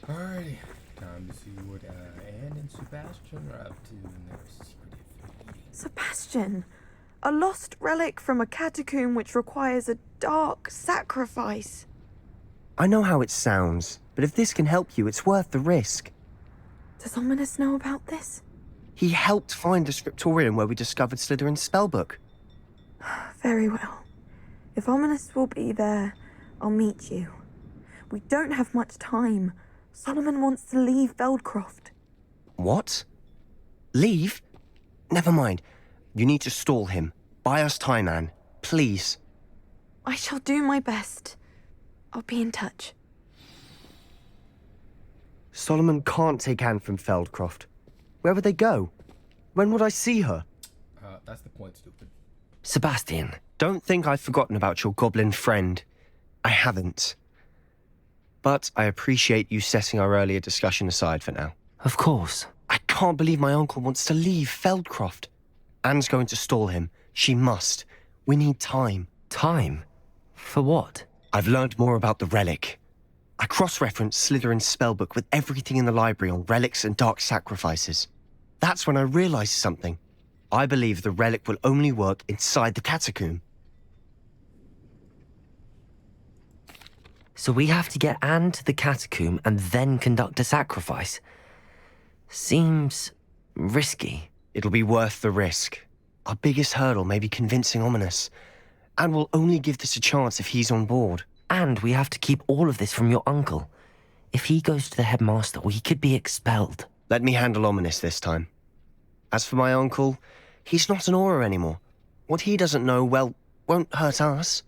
Alrighty, time to see what Anne and Sebastian are up to in their secretive meeting. Sebastian, a lost relic from a catacomb which requires a dark sacrifice. I know how it sounds, but if this can help you, it's worth the risk. Does Ominous know about this? He helped find the scriptorium where we discovered Slytherin's spellbook. Very well. If Ominous will be there, I'll meet you. We don't have much time. Solomon wants to leave Feldcroft. What? Leave? Never mind. You need to stall him. Buy us time, Anne. Please. I shall do my best. I'll be in touch. Solomon can't take Anne from Feldcroft. Where would they go? When would I see her? That's the point, stupid. Sebastian, don't think I've forgotten about your goblin friend. I haven't. But I appreciate you setting our earlier discussion aside for now. Of course. I can't believe my uncle wants to leave Feldcroft. Anne's going to stall him. She must. We need time. Time? For what? I've learned more about the relic. I cross-referenced Slytherin's spellbook with everything in the library on relics and dark sacrifices. That's when I realized something. I believe the relic will only work inside the catacomb. So we have to get Anne to the catacomb and then conduct a sacrifice. Seems risky. It'll be worth the risk. Our biggest hurdle may be convincing Ominous. And we'll only give this a chance if he's on board. And we have to keep all of this from your uncle. If he goes to the headmaster, we could be expelled. Let me handle Ominous this time. As for my uncle, he's not an Auror anymore. What he doesn't know, well, won't hurt us.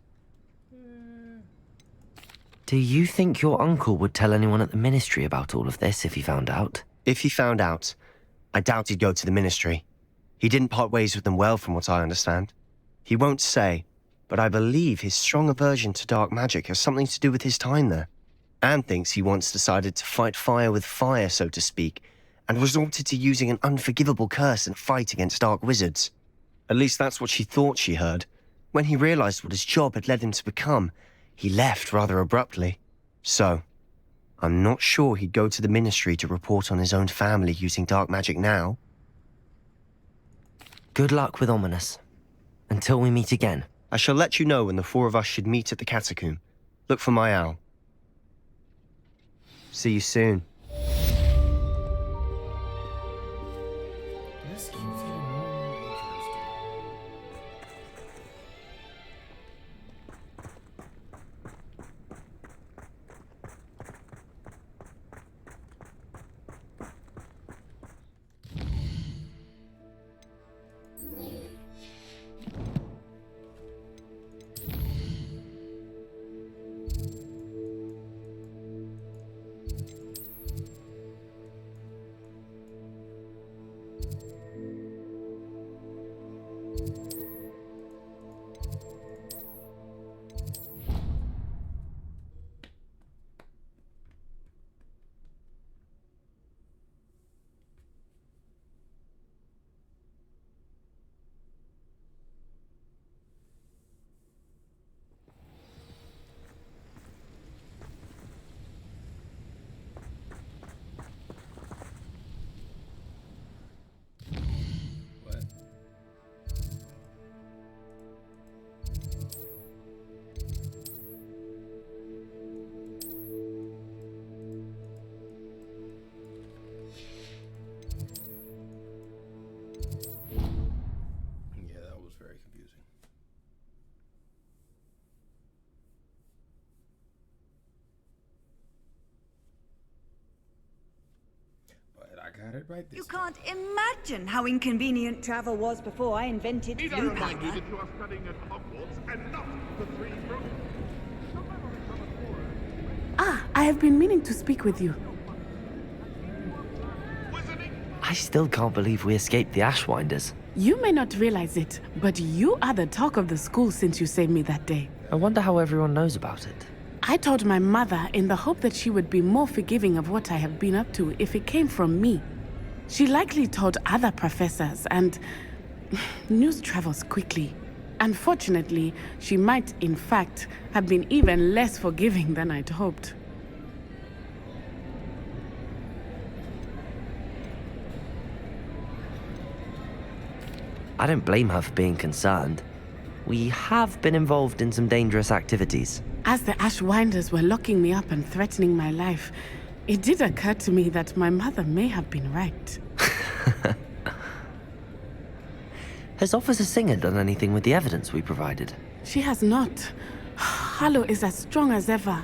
Do you think your uncle would tell anyone at the ministry about all of this if he found out? If he found out, I doubt he'd go to the ministry. He didn't part ways with them well, from what I understand. He won't say, but I believe his strong aversion to dark magic has something to do with his time there. Anne thinks he once decided to fight fire with fire, so to speak, and resorted to using an unforgivable curse in a fight against dark wizards. At least that's what she thought she heard. When he realized what his job had led him to become, he left rather abruptly. So, I'm not sure he'd go to the ministry to report on his own family using dark magic now. Good luck with Ominous. Until we meet again. I shall let you know when the four of us should meet at the catacomb. Look for my owl. See you soon. This keeps getting more interesting. What? Yeah, that was very confusing. But I got it right this You time. can't imagine how inconvenient travel was before I invented Need I blue remind you power. that you are studying at Hogwarts and not the Three Roses? Ah, I have been meaning to speak with you. Wizarding? I still can't believe we escaped the Ashwinders. You may not realize it, but you are the talk of the school since you saved me that day. I wonder how everyone knows about it. I told my mother in the hope that she would be more forgiving of what I have been up to if it came from me. She likely told other professors, and news travels quickly. Unfortunately, she might, in fact, have been even less forgiving than I'd hoped. I don't blame her for being concerned. We have been involved in some dangerous activities. As the Ashwinders were locking me up and threatening my life, it did occur to me that my mother may have been right. Has Officer Singer done anything with the evidence we provided? She has not. Harlow is as strong as ever.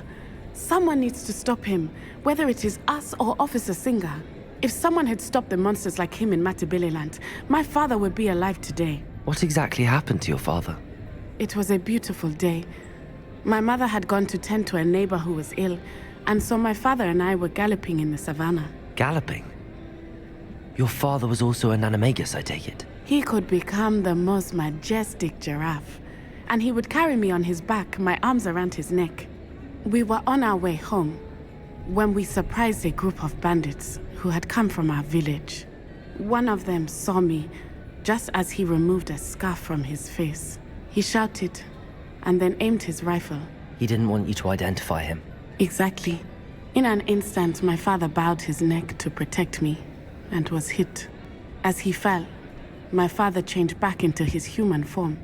Someone needs to stop him, whether it is us or Officer Singer. If someone had stopped the monsters like him in Matabeleland, my father would be alive today. What exactly happened to your father? It was a beautiful day. My mother had gone to tend to a neighbor who was ill, and so my father and I were galloping in the savannah. Galloping? Your father was also an animagus, I take it? He could become the most majestic giraffe, and he would carry me on his back, my arms around his neck. We were on our way home when we surprised a group of bandits who had come from our village. One of them saw me just as he removed a scarf from his face. He shouted and then aimed his rifle. He didn't want you to identify him. Exactly. In an instant, my father bowed his neck to protect me and was hit. As he fell, my father changed back into his human form.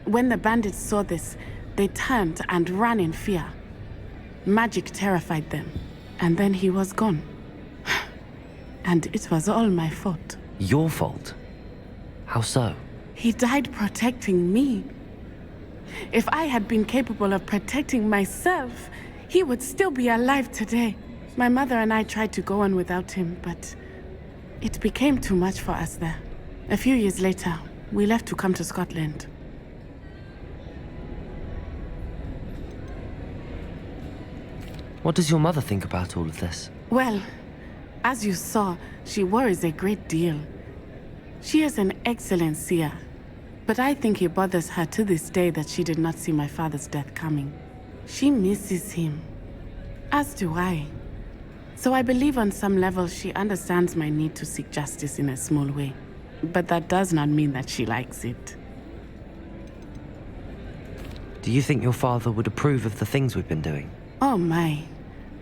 When the bandits saw this, they turned and ran in fear. Magic terrified them, and then he was gone. And it was all my fault. Your fault? How so? He died protecting me. If I had been capable of protecting myself, he would still be alive today. My mother and I tried to go on without him, but it became too much for us there. A few years later, we left to come to Scotland. What does your mother think about all of this? Well, as you saw, she worries a great deal. She is an excellent seer, but I think it bothers her to this day that she did not see my father's death coming. She misses him, as do I. So I believe on some level she understands my need to seek justice in a small way. But that does not mean that she likes it. Do you think your father would approve of the things we've been doing? Oh my,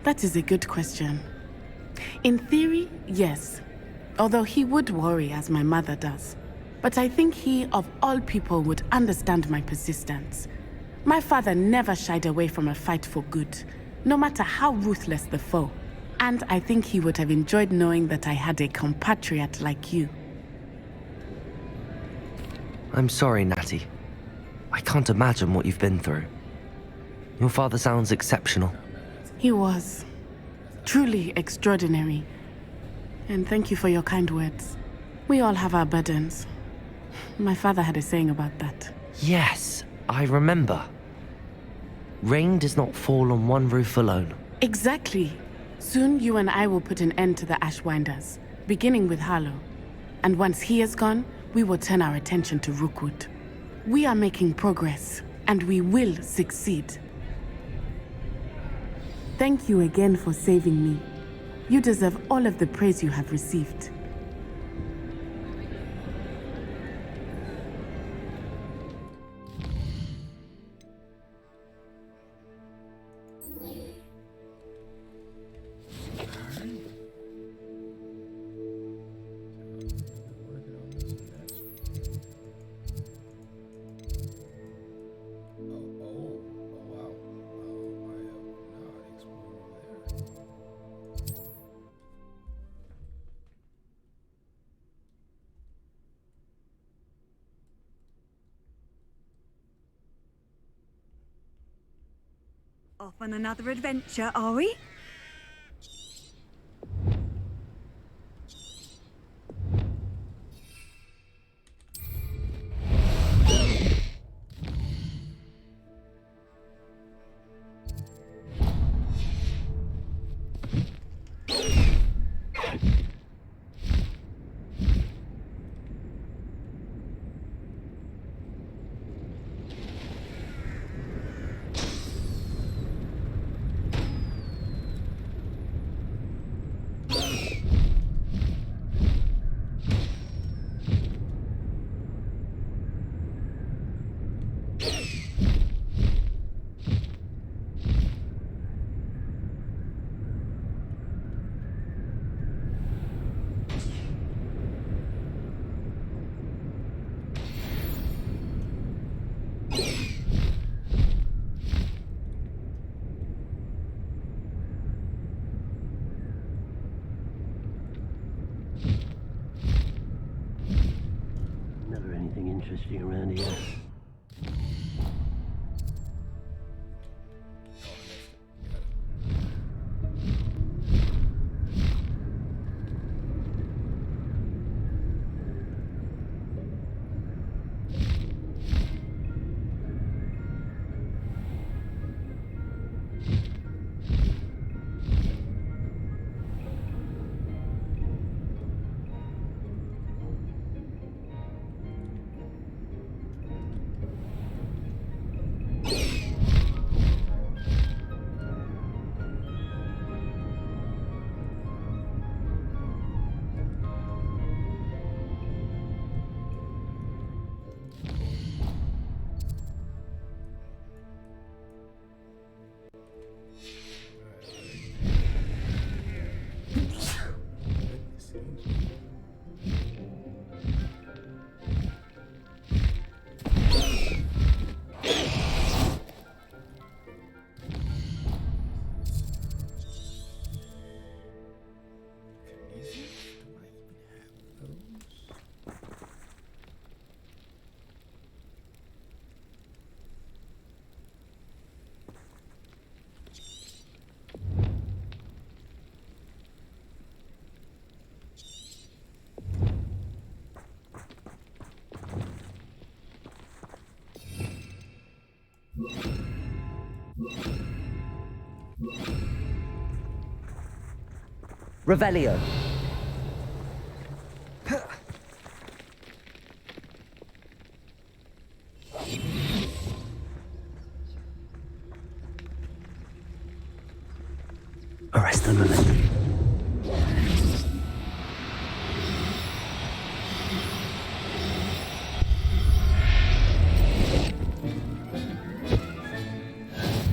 that is a good question. In theory, yes. Although he would worry as my mother does. But I think he, of all people, would understand my persistence. My father never shied away from a fight for good, no matter how ruthless the foe. And I think he would have enjoyed knowing that I had a compatriot like you. I'm sorry, Natty. I can't imagine what you've been through. Your father sounds exceptional. He was. Truly extraordinary. And thank you for your kind words. We all have our burdens. My father had a saying about that. Yes, I remember. Rain does not fall on one roof alone. Exactly. Soon you and I will put an end to the Ashwinders, beginning with Harlow. And once he is gone, we will turn our attention to Rookwood. We are making progress, and we will succeed. Thank you again for saving me. You deserve all of the praise you have received. Off on another adventure, are we? visiting around here. Revelio. Arrest them and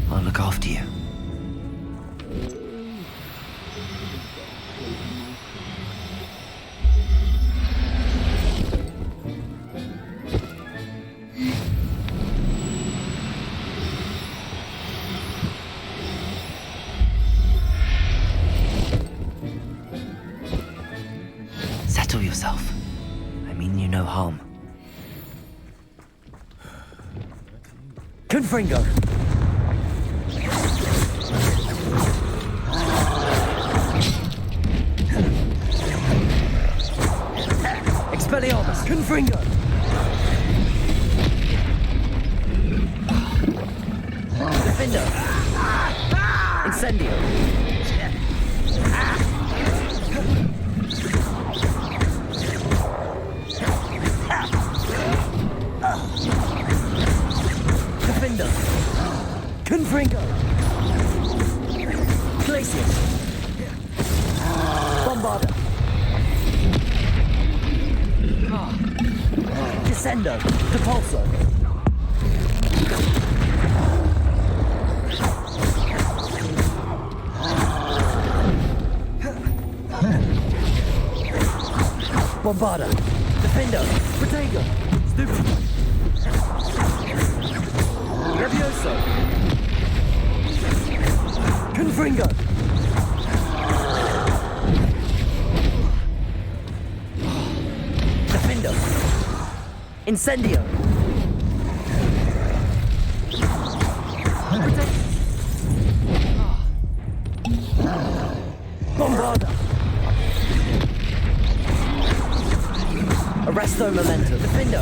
I'll look after you. Settle yourself. I mean you no harm. Confringo! Expelliarmus! Confringo! Defendo! Incendio! Defendo! Confringo! Glacius! Bombarda! Descendo! Depulso! Bombarda! Defendo! Protego! Stupid! Levioso! Confringo! Defendo! Incendio! Bombarda! Arresto Memento! Defendo!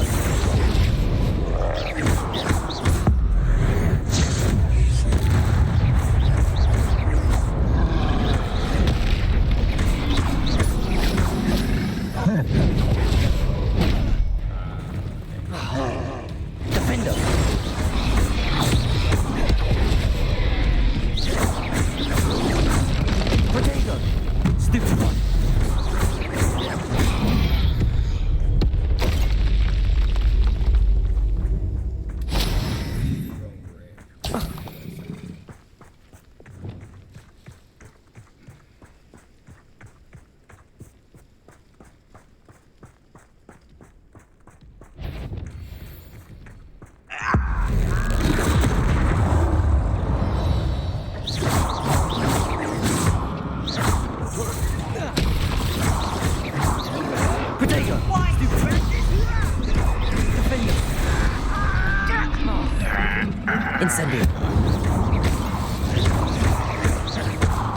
Defendo! Protego! Stupid one!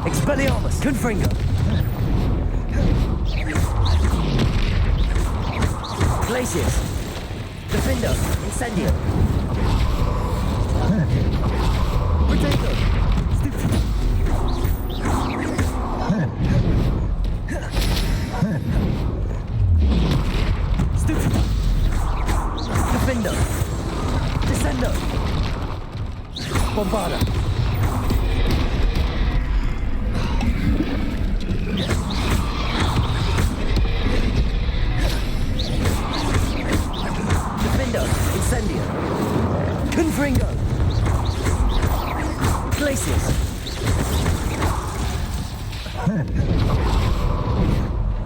Expelliarmus! Confringo! Glacius! Defendo! Incendio! Potato! Stupid! Defendo! Descendo! Bombarda! Incendio! Confringo! Glacius!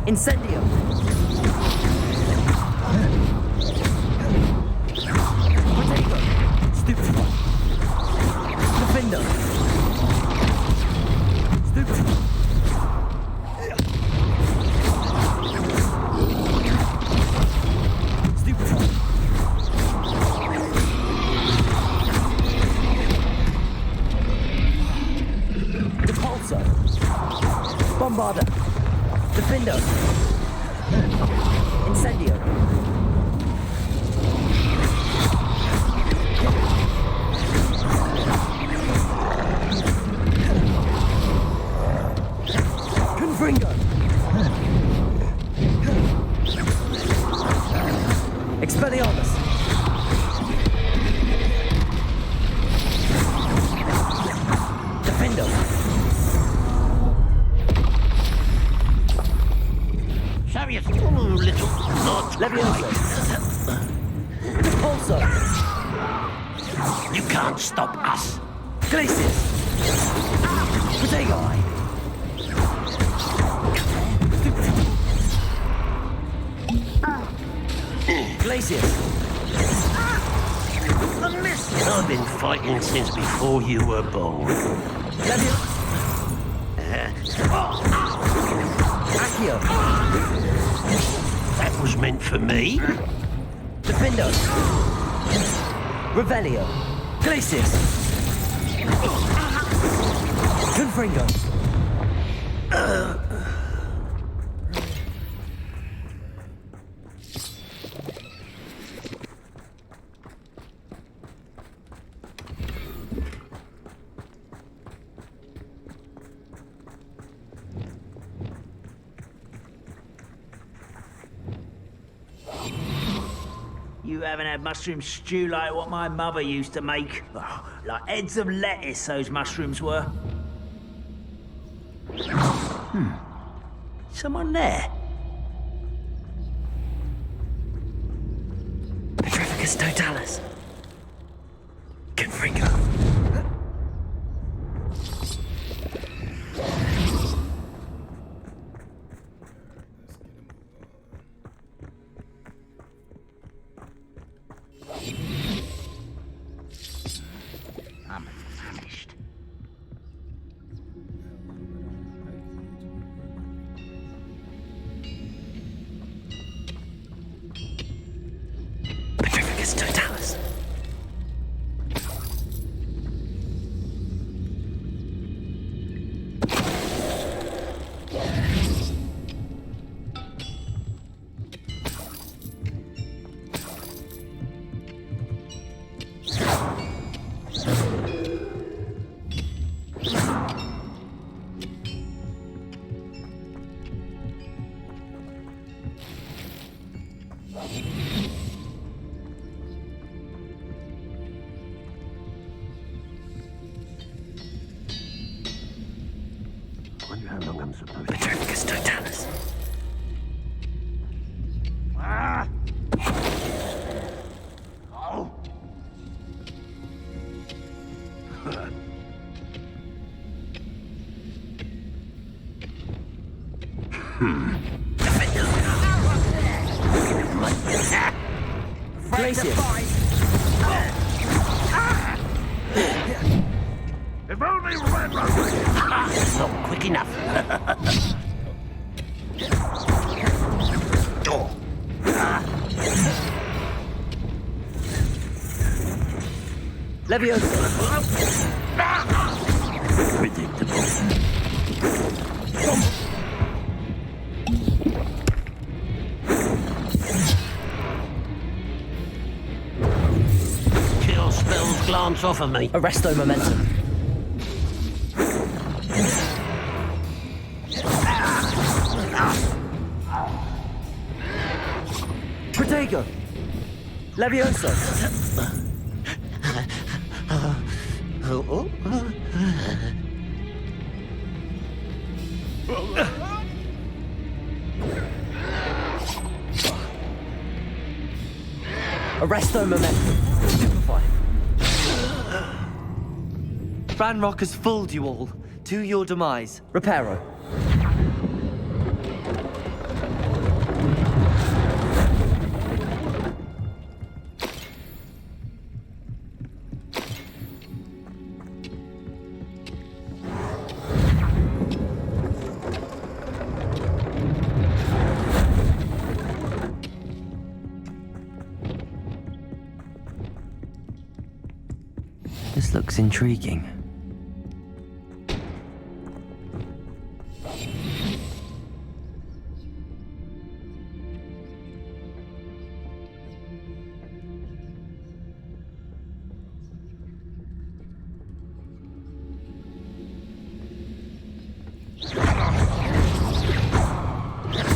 Incendio! Potato! Stupefy! Defendo! Stupefy! Stupefy! Bombarda! Defendo! Incendio! Confringo! Expelliarmus! Defendo! Little not Levioso! Repulsor! You can't stop us. Glacius! Protego! Glacius! A miss. I've been fighting since before you were born. Levioso! Accio! That was meant for me. Defendo! Revelio! Glacius! Confringo! You haven't had mushroom stew like what my mother used to make. Oh, like heads of lettuce, those mushrooms were. Someone there? Petrificus totalis! Confringo! I'm famished. Petrificus totalis! I wonder how long I'm supposed to. Petrificus totalis! Ah! Oh! Glacius! If only Red Rose. Not quick enough. Oh. Leviosa! Predictable. bounce off of me. Arresto momentum. Protego! Levioso! Arresto momentum. Stupefy. Ranrock has fooled you all. To your demise. Reparo. This looks intriguing.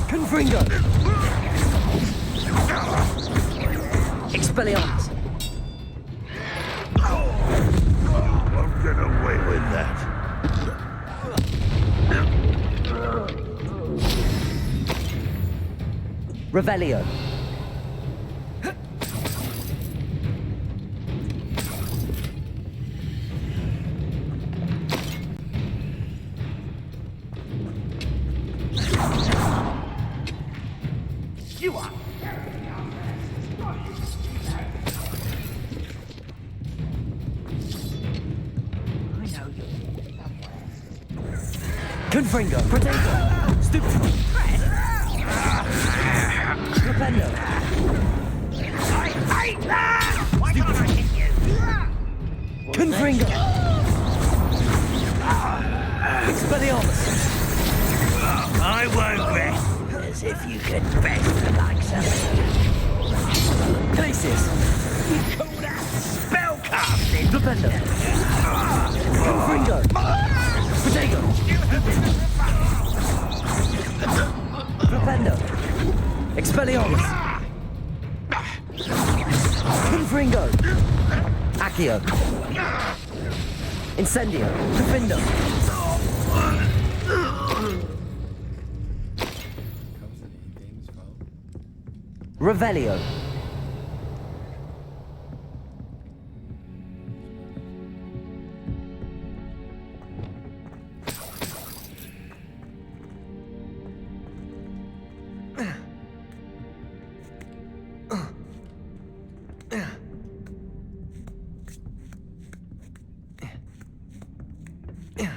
Confringo! Expelliarmus! Won't get away with that. Revelio. You are. Confringo. Protego. Stupefy. Rependo. I hate that! Why can't I hit you? Confringo. Expelliarmus. I won't rest. As if you could best the likes of me. Glacius. You call that spellcasting? Rependo. Confringo. Protego. Rependo. Expelliarmus. Confringo. Accio. Incendio. Profindo. Comes in in-game as well. Revelio. Oh. There we go.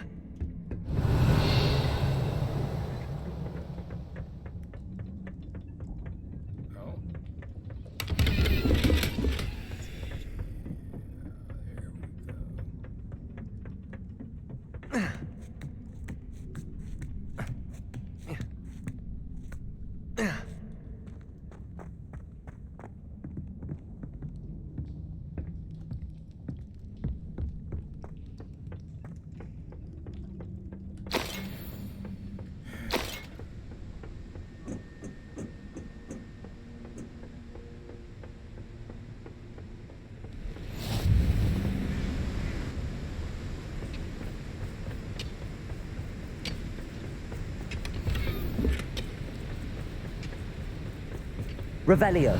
Revelio.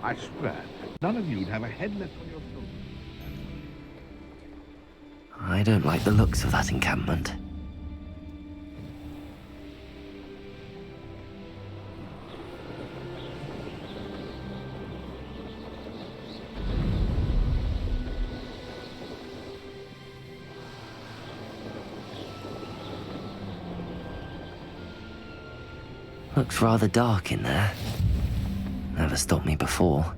I swear, none of you'd have a head left on your shoulders. I don't like the looks of that encampment. Looks rather dark in there. Never stopped me before.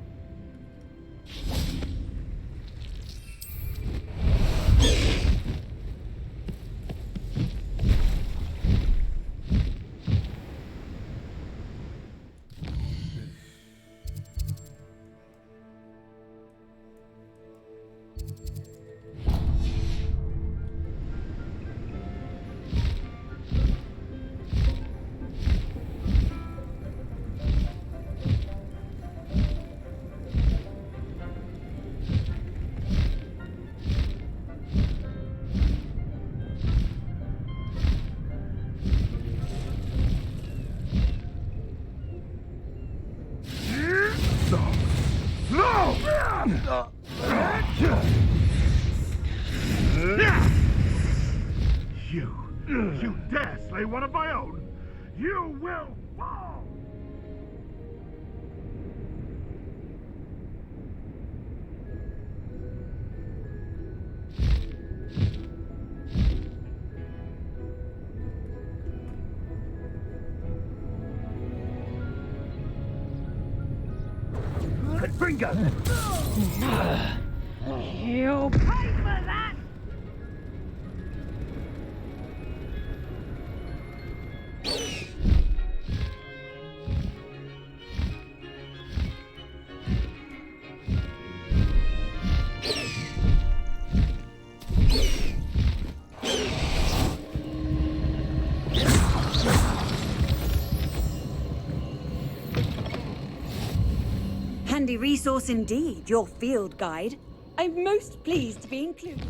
You dare slay one of my own? You will fall! Bingo! You'll pay for that! Handy resource indeed, your field guide. I'm most pleased to be included.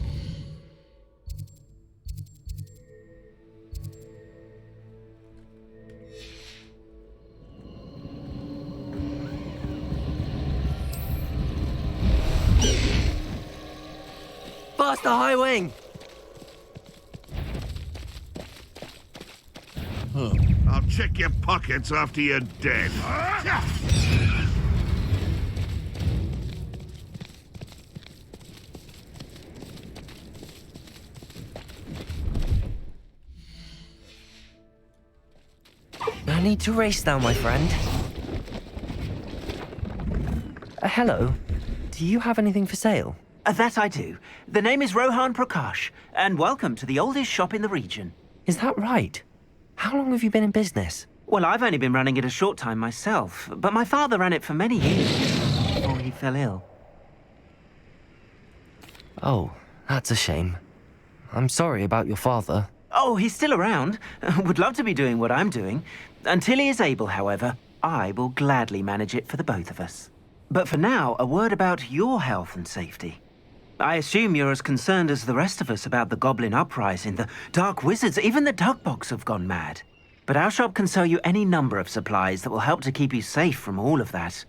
Bust the high wing! I'll check your pockets after you're dead. No need to race now, my friend. Hello. Do you have anything for sale? That I do. The name is Rohan Prakash, and welcome to the oldest shop in the region. Is that right? How long have you been in business? Well, I've only been running it a short time myself, but my father ran it for many years before he fell ill. Oh, that's a shame. I'm sorry about your father. Oh, he's still around. Would love to be doing what I'm doing. Until he is able, however, I will gladly manage it for the both of us. But for now, a word about your health and safety. I assume you're as concerned as the rest of us about the Goblin Uprising, the Dark Wizards, even the Dugbogs have gone mad. But our shop can sell you any number of supplies that will help to keep you safe from all of that.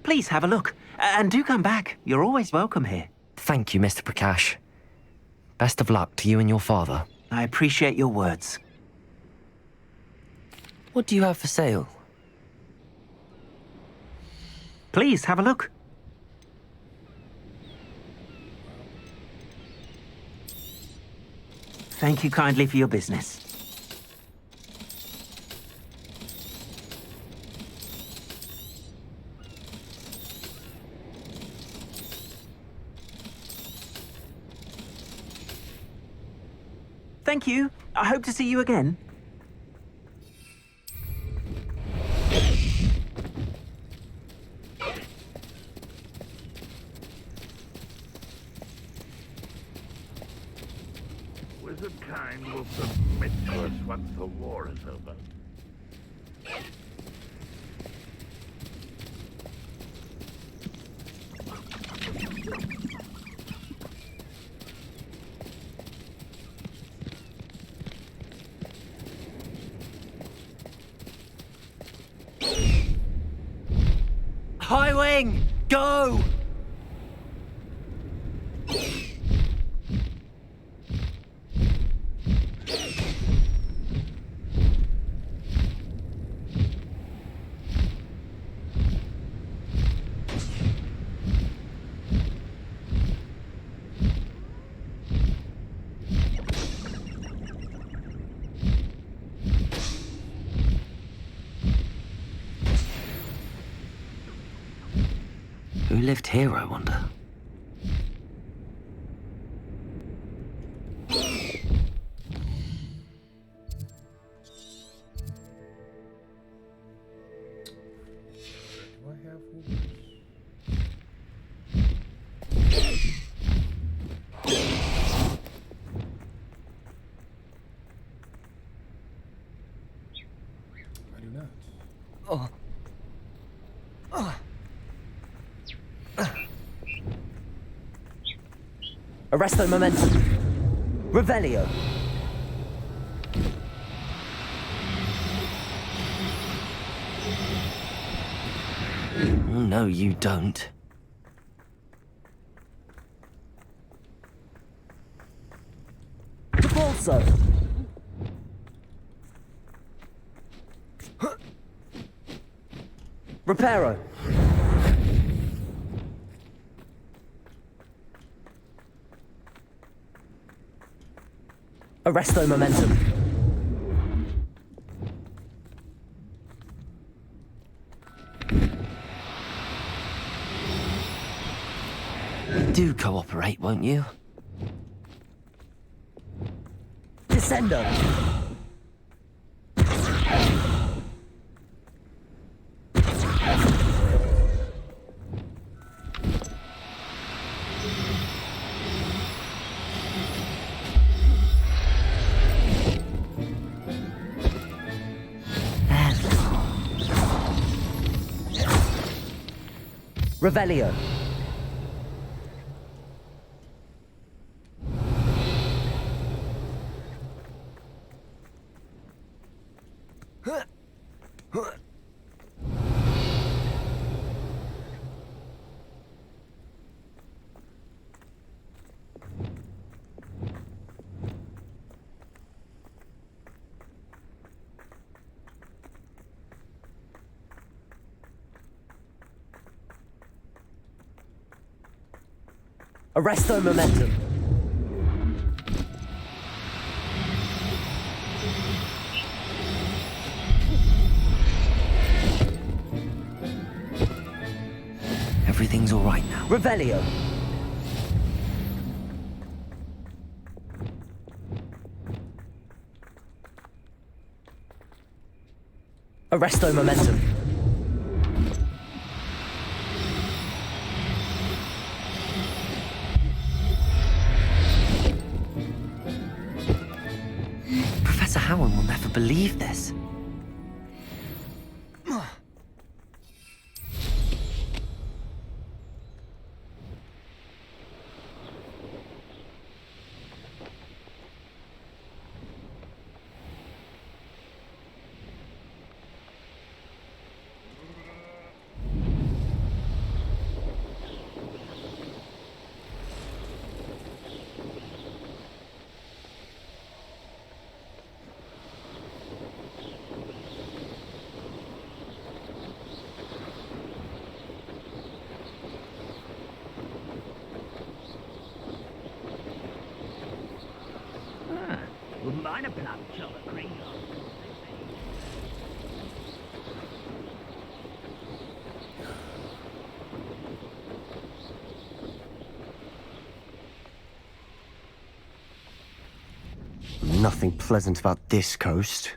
Please have a look, and do come back. You're always welcome here. Thank you, Mr. Prakash. Best of luck to you and your father. I appreciate your words. What do you have for sale? Please have a look. Thank you kindly for your business. Thank you. I hope to see you again. Wizard kind will submit to us once the war is over. saying! Go! Who lived here, I wonder? Do I have Hogwarts? I do not. Arresto momentum. Revelio. Oh, no, you don't. Repulso. Reparo. Arresto momentum. Do cooperate, won't you? Descendo. Revelio. Arresto momentum. Everything's all right now. Revelio. Arresto momentum. Professor Howard will never believe this. Wouldn't mind a plum chocolate cream. Nothing pleasant about this coast.